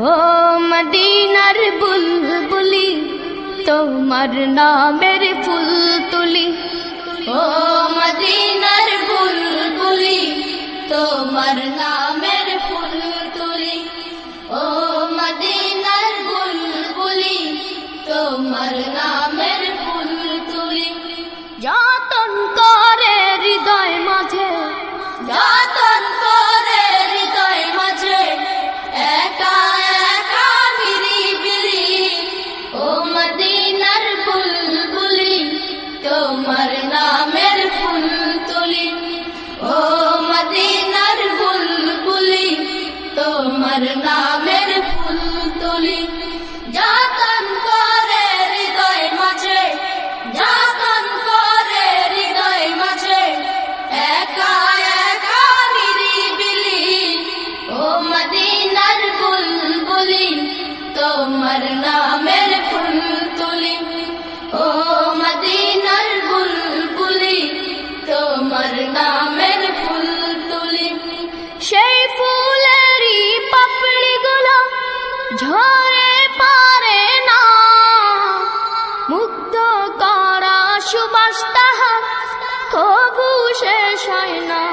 ও মদিনার বুলবুলি তোমার নামের ফুল তুলি, ও মদিনার বুলবুলি তোমার নামের ফুল তুলি, ও মদিনার বুলবুলি তোমার নামের ফুল তুলি। যতন করে হৃদয় মাঝে, যতন করে হৃদয় মাঝে, একা একা নিরিবিলি, ও মদিনার বুলবুলি তোমার নামের ফুল তুলি, ও মদিনার বুলবুলি তোমার নামের ফুল তুলি। যতন করে হৃদয় মাঝে, যতন করে হৃদয় মাঝে, একা একা নিরিবিলি, ও মদিনার বুলবুলি তোমার নামের ফুল তুলি, ও মদিনার বুলবুলি তোমার নামের ফুল তুলি। সেই ফুলেরই পাপড়িগুলো ঝরে পারে না, মুগ্ধ করা সুবাস তাহার কবু শেষ হয় না।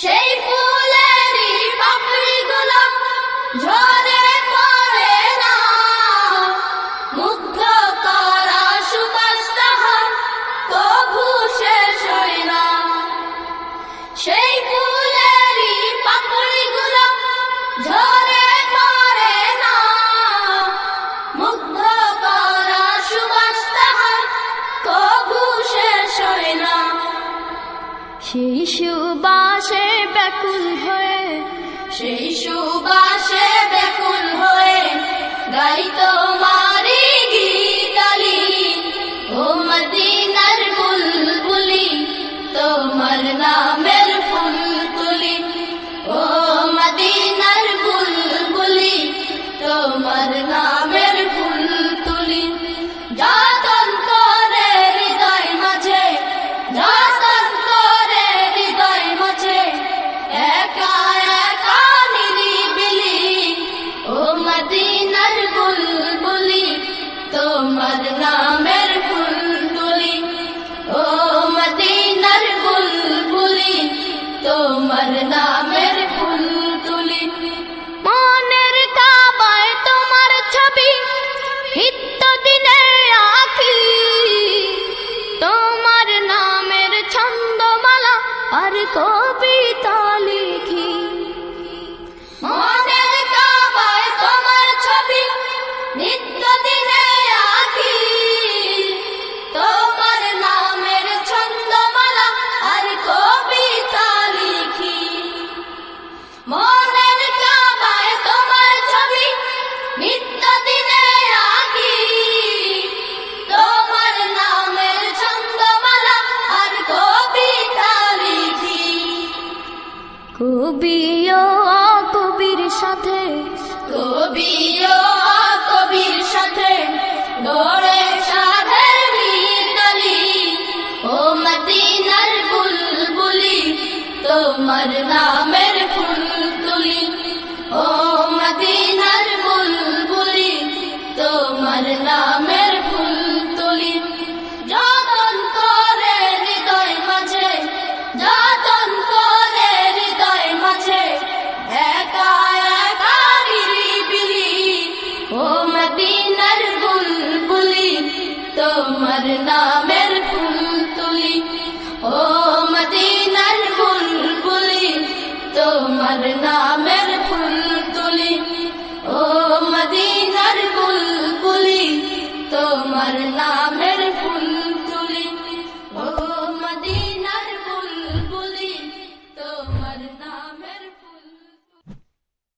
সেই ফুলেরই পাপড়িগুলো ঝরে পড়ে না, মুগ্ধ করা সুবাস তাহার কবু শেষ হয় না। সেই ফুলেরই পাপড়িগুলো ঝরে পড়ে না, মুগ্ধ করা সুবাস তাহার কবু শেষ হয় না। সেই সুবাসে ব্যাকুল হয়ে, সেই সুবাসে ব্যাকুল হয়ে গাই তোমারি গীতালি, ও মদিনার বুলবুলি তোমার নামের ফুল তুলি, ও মদিনার বুলবুলি তোমার নামের ফুল তুলি। যতন করে হৃদয় মাঝে, যতন করে হৃদয় মাঝে, একা একা নিরিবিলি, ও মদিনার বুলবুলি তোমার নামের ফুল তুলি, ও মদিনার বুলবুলি তোমার নামের ফুল তুলি। মনের কাবায় তোমার ছবি নিত্য দিনে আঁকি, তোমার নামের ছন্দমালা আর কবিতা লিখি। মনের কাবায় তোমার ছবি নিত্য দিনে আঁকি, তোমার নামের ছন্দমালা আর কবিতা লিখি। মনের কাবায় তোমার ছবি নিত্য দিনে আঁকি, তোমার নামের ছন্দমালা আর কবিতা লিখি। কবিও কবির সাথে, কবিও কবির সাথে গড়ে সাধের মিতালি, ও মদিনার বুলবুলি তোমার নাম